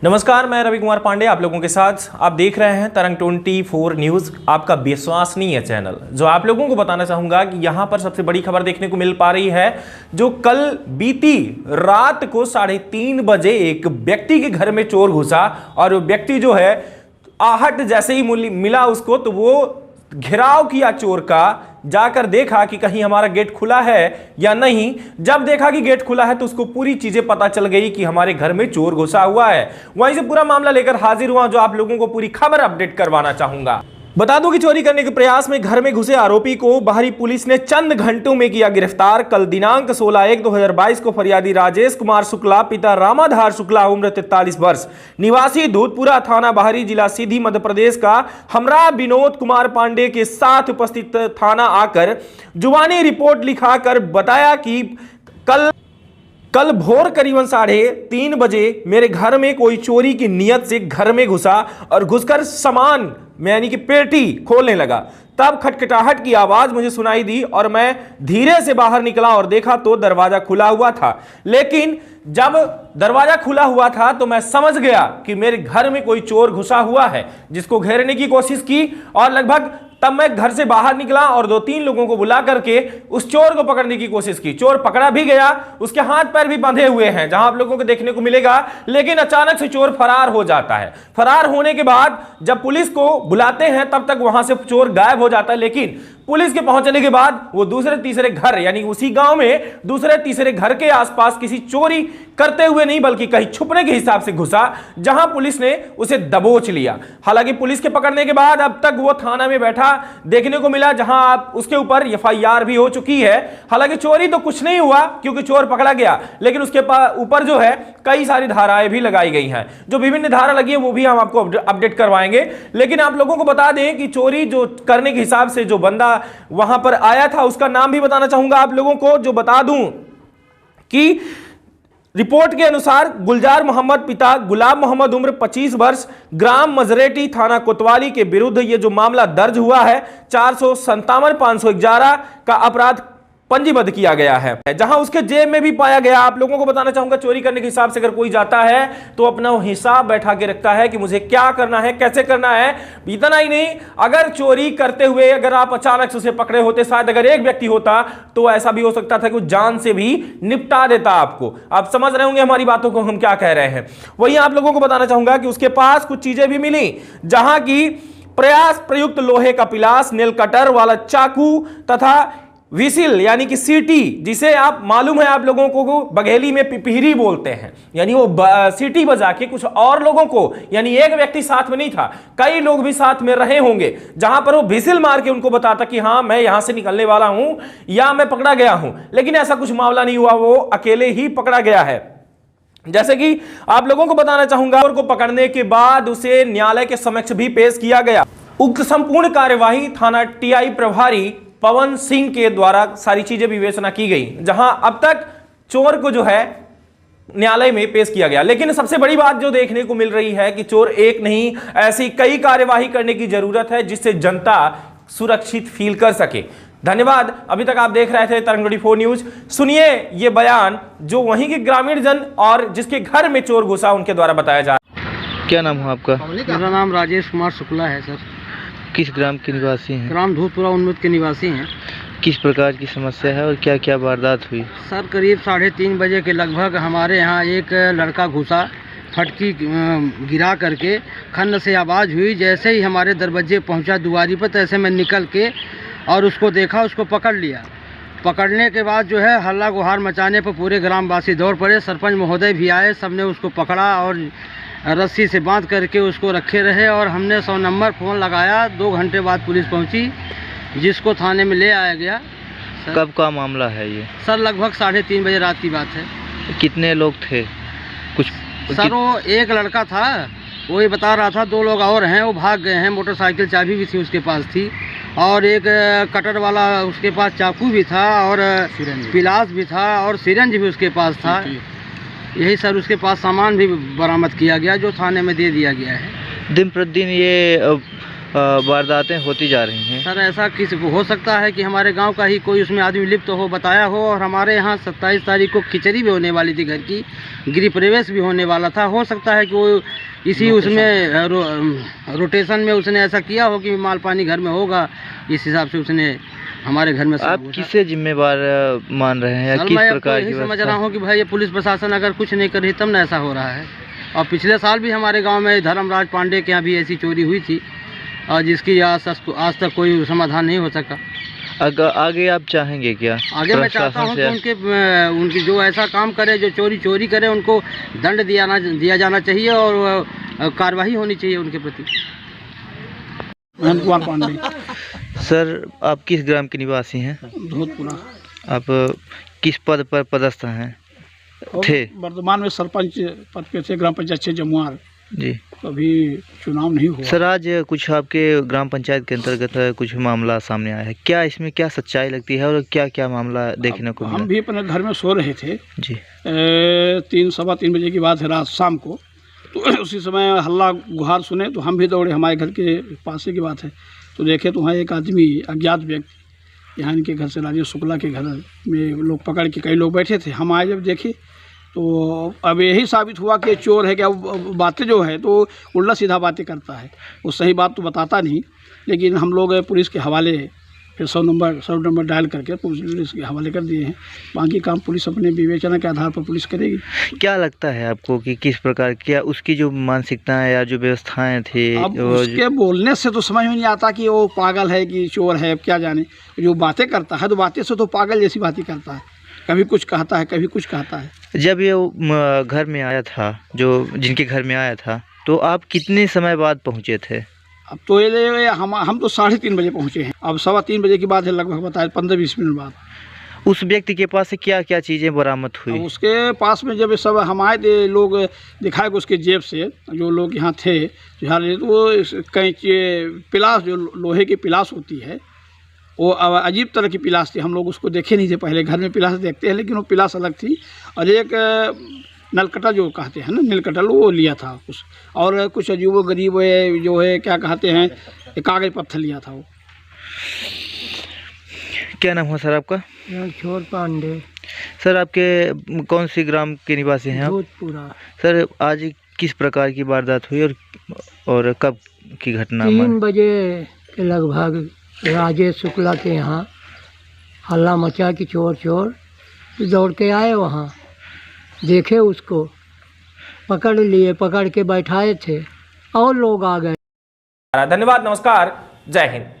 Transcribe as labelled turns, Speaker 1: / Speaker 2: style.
Speaker 1: नमस्कार, मैं रवि कुमार पांडे आप लोगों के साथ। आप देख रहे हैं तरंग 24 न्यूज़, आपका विश्वसनीय चैनल। जो आप लोगों को बताना चाहूँगा कि यहाँ पर सबसे बड़ी खबर देखने को मिल पा रही है, जो कल बीती रात को 3:30 बजे एक व्यक्ति के घर में चोर घुसा और वो व्यक्ति जो है आहट जैसे ही मिला उसको, तो वो घेराव किया चोर का, जाकर देखा कि कहीं हमारा गेट खुला है या नहीं। जब देखा कि गेट खुला है तो उसको पूरी चीजें पता चल गई कि हमारे घर में चोर घुसा हुआ है। वहीं से पूरा मामला लेकर हाजिर हुआ, जो आप लोगों को पूरी खबर अपडेट करवाना चाहूंगा। बता दूं कि चोरी करने के प्रयास में घर में घुसे आरोपी को बाहरी पुलिस ने चंद घंटों में किया गिरफ्तार। कल दिनांक 16/1/2022 को फरियादी राजेश कुमार शुक्ला, पिता रामाधार शुक्ला, उम्र 43 वर्ष, निवासी दूधपुरा थाना बाहरी, जिला सीधी, मध्य प्रदेश का हमरा विनोद कुमार पांडे के साथ उपस्थित थाना आकर जुबानी रिपोर्ट लिखाकर बताया कि कल भोर करीबन 3:30 बजे मेरे घर में कोई चोरी की नियत से घर में घुसा और घुसकर सामान यानी कि पेटी खोलने लगा। तब खटखटाहट की आवाज मुझे सुनाई दी और मैं धीरे से बाहर निकला और देखा तो दरवाजा खुला हुआ था। लेकिन जब दरवाजा खुला हुआ था तो मैं समझ गया कि मेरे घर में कोई चोर घुसा हुआ है, जिसको घेरने की कोशिश की और लगभग तब मैं घर से बाहर निकला और 2-3 लोगों को बुला करके उस चोर को पकड़ने की कोशिश की। चोर पकड़ा भी गया, उसके हाथ पैर भी बंधे हुए हैं, जहां आप लोगों को देखने को मिलेगा। लेकिन अचानक से चोर फरार हो जाता है। फरार होने के बाद जब पुलिस को बुलाते हैं तब तक वहां से चोर गायब हो जाता है। लेकिन पुलिस के पहुंचने के बाद वो दूसरे तीसरे घर यानी उसी गांव में दूसरे तीसरे घर के आसपास किसी चोरी करते हुए नहीं बल्कि कहीं छुपने के हिसाब से घुसा, जहां पुलिस ने उसे दबोच लिया। हालांकि पुलिस के पकड़ने के बाद अब तक वो थाना में बैठा देखने को मिला, जहां आप उसके ऊपर FIR भी हो चुकी है। हालांकि चोरी तो कुछ नहीं हुआ क्योंकि चोर पकड़ा गया, लेकिन उसके ऊपर जो है कई सारी धाराएं भी लगाई गई हैं। जो विभिन्न धारा लगी है वो भी हम आपको अपडेट करवाएंगे। लेकिन आप लोगों को बता दें कि चोरी जो करने के हिसाब से जो बंदा वहां पर आया था उसका नाम भी बताना चाहूंगा आप लोगों को। जो बता दूं कि रिपोर्ट के अनुसार गुलजार मोहम्मद, पिता गुलाम मोहम्मद, उम्र 25 वर्ष, ग्राम मजरेटी, थाना कोतवाली के विरुद्ध ये जो मामला दर्ज हुआ है 457-511 का अपराध पंजीबद्ध किया गया है, जहां उसके जेब में भी पाया गया। आप लोगों को बताना चाहूंगा, चोरी करने के हिसाब से अगर कोई जाता है तो अपना हिसाब बैठा के रखता है कि मुझे क्या करना है, कैसे करना है। इतना ही नहीं, अगर चोरी करते हुए अगर आप अचानक से उसे पकड़े होते, शायद अगर एक व्यक्ति होता तो ऐसा भी हो सकता था कि जान से भी निपटा देता आपको। आप समझ रहे होंगे हमारी बातों को हम क्या कह रहे हैं। वहीं आप लोगों को बताना चाहूंगा कि उसके पास कुछ चीजें भी मिली, जहां की प्रयास प्रयुक्त लोहे का पिलास, नेल कटर वाला चाकू तथा विसिल यानी कि सीटी, जिसे आप मालूम है आप लोगों को बघेली में पिपहिरी बोलते हैं, यानी वो सीटी बजा के कुछ और लोगों को, यानी एक व्यक्ति साथ में नहीं था, कई लोग भी साथ में रहे होंगे, जहां पर वो विसिल मार के उनको बताता कि हाँ मैं यहां से निकलने वाला हूं या मैं पकड़ा गया हूं। लेकिन ऐसा कुछ मामला नहीं हुआ, वो अकेले ही पकड़ा गया है। जैसे कि आप लोगों को बताना चाहूंगा, चोर को पकड़ने के बाद उसे न्यायालय के समक्ष भी पेश किया गया। उक्त संपूर्ण कार्यवाही थाना TI प्रभारी पवन सिंह के द्वारा सारी चीजें विवेचना की गई, जहां अब तक चोर को जो है न्यायालय में पेश किया गया। लेकिन सबसे बड़ी बात जो देखने को मिल रही है कि चोर एक नहीं, ऐसी कई कार्यवाही करने की जरूरत है जिससे जनता सुरक्षित फील कर सके। धन्यवाद। अभी तक आप देख रहे थे तरंग 24 न्यूज। सुनिए ये बयान जो वहीं के ग्रामीण जन और जिसके घर में चोर घुसा उनके द्वारा बताया जा रहा है।
Speaker 2: क्या नाम है आपका?
Speaker 3: मेरा नाम राजेश कुमार शुक्ला है सर।
Speaker 2: किस ग्राम के निवासी हैं?
Speaker 3: ग्राम दूधपुरा उन्नत के निवासी हैं।
Speaker 2: किस प्रकार की समस्या है और क्या क्या वारदात हुई?
Speaker 3: सर करीब 3:30 बजे के लगभग हमारे यहाँ एक लड़का घुसा, फटकी गिरा करके खन्न से आवाज़ हुई। जैसे ही हमारे दरवाजे पहुँचा दुआरी पर, तैसे मैं निकल के और उसको देखा, उसको पकड़ लिया। पकड़ने के बाद जो है हल्ला गुहार मचाने पर पूरे ग्रामवासी दौड़ पड़े। सरपंच महोदय भी आए, सबने उसको पकड़ा और रस्सी से बांध करके उसको रखे रहे और हमने 100 नंबर फ़ोन लगाया। 2 घंटे बाद पुलिस पहुंची, जिसको थाने में ले आया गया।
Speaker 2: कब का मामला है ये?
Speaker 3: सर लगभग 3:30 बजे रात की बात है।
Speaker 2: कितने लोग थे? कुछ
Speaker 3: सर वो एक लड़का था, वो ये बता रहा था 2 लोग और हैं, वो भाग गए हैं। मोटरसाइकिल चाबी भी थी उसके पास थी और एक कटर वाला उसके पास चाकू भी था और पिलास भी था और सिरंज भी उसके पास था। यही सर उसके पास सामान भी बरामद किया गया जो थाने में दे दिया गया है।
Speaker 2: दिन प्रतिदिन ये वारदातें होती जा रही हैं।
Speaker 3: सर ऐसा किस हो सकता है कि हमारे गांव का ही कोई उसमें आदमी लिप्त हो, बताया हो। और हमारे यहाँ 27 तारीख को खिचड़ी भी होने वाली थी, घर की गृह प्रवेश भी होने वाला था। हो सकता है कि वो इसी उसमें रोटेशन में उसने ऐसा किया हो कि माल पानी घर में होगा, इस हिसाब से उसने हमारे घर में।
Speaker 2: आप किसे जिम्मेवार मान रहे हैं या किस प्रकार की
Speaker 3: समझ रहा हूँ कि भाई ये पुलिस प्रशासन अगर कुछ नहीं कर रही तब ना ऐसा हो रहा है। और पिछले साल भी हमारे गांव में धर्मराज पांडे के यहाँ भी ऐसी चोरी हुई थी, और जिसकी आज तक कोई समाधान नहीं हो सका।
Speaker 2: आगे आप चाहेंगे क्या?
Speaker 3: आगे मैं चाहता हूँ कि उनकी जो ऐसा काम करे, जो चोरी करे, उनको दंड दिया जाना चाहिए और कार्रवाई होनी चाहिए उनके प्रति।
Speaker 4: कुमार पांडे।
Speaker 2: सर आप किस ग्राम के निवासी हैं?
Speaker 4: धूतपुरा।
Speaker 2: आप किस पद पर पदस्थ हैं थे?
Speaker 4: वर्तमान में सरपंच पद पे थे, ग्राम पंचायत 6 जमुआर
Speaker 2: जी।
Speaker 4: अभी चुनाव नहीं हुआ।
Speaker 2: सर आज कुछ आपके ग्राम पंचायत के अंतर्गत कुछ मामला सामने आया है, क्या इसमें क्या सच्चाई लगती है और क्या क्या मामला देखने को मिला?
Speaker 4: हम भी अपने घर में सो रहे थे
Speaker 2: जी।
Speaker 4: 3-3:15 बजे की बात है, रात शाम को। तो उसी समय हल्ला गुहार सुने तो हम भी दौड़े, हमारे घर के पास की बात है। तो देखे तो वहाँ एक आदमी अज्ञात व्यक्ति, यहाँ इनके घर से राजेश शुक्ला के घर में लोग पकड़ के कई लोग बैठे थे। हम आए जब देखे तो अब यही साबित हुआ कि चोर है। क्या बातें जो है तो उल्टा सीधा बातें करता है, वो सही बात तो बताता नहीं। लेकिन हम लोग पुलिस के हवाले फिर 100 नंबर डायल करके पुलिस के हवाले कर दिए हैं। बाकी काम पुलिस अपने विवेचना के आधार पर पुलिस करेगी।
Speaker 2: क्या लगता है आपको कि किस प्रकार, क्या उसकी जो मानसिकता या जो व्यवस्थाएं थी?
Speaker 4: अब उसके बोलने से तो समझ में नहीं आता कि वो पागल है कि चोर है, क्या जाने। जो बातें करता है तो बातें से तो पागल जैसी बातें करता है, कभी कुछ कहता है कभी कुछ कहता है।
Speaker 2: जब ये घर में आया था, जो जिनके घर में आया था, तो आप कितने समय बाद पहुंचे थे?
Speaker 4: अब तो ये हम तो 3:30 बजे पहुंचे हैं। अब 3:15 बजे की बात है, लगभग बताया 15-20 मिनट बाद।
Speaker 2: उस व्यक्ति के पास से क्या क्या चीज़ें बरामद हुई?
Speaker 4: उसके पास में जब सब हम आए थे, लोग दिखाए कि उसके जेब से जो लोग यहाँ थे तो वो कैंची पिलास, जो लोहे की पिलास होती है, वो अजीब तरह की पिलास थी। हम लोग उसको देखे नहीं थे पहले, घर में पिलास देखते हैं लेकिन वो पिलास अलग थी। और एक नलकटा जो कहते हैं ना, नीलकटल, वो लिया था कुछ। और कुछ अजीब गरीब जो है क्या कहते हैं, एक कागज पत्थर लिया था वो।
Speaker 2: क्या नाम हुआ सर आपका?
Speaker 3: रणछोड़ पांडे।
Speaker 2: सर आपके कौन सी ग्राम के निवासी हैं आप?
Speaker 3: धूतपुरा।
Speaker 2: सर आज किस प्रकार की वारदात हुई और कब की घटना?
Speaker 3: 3 बजे के लगभग राजेश शुक्ला के यहाँ हल्ला मचा कि चोर चोर। दौड़ के आए, वहाँ देखे, उसको पकड़ लिए, पकड़ के बैठाए थे और लोग आ गए।
Speaker 1: धन्यवाद, नमस्कार, जय हिंद।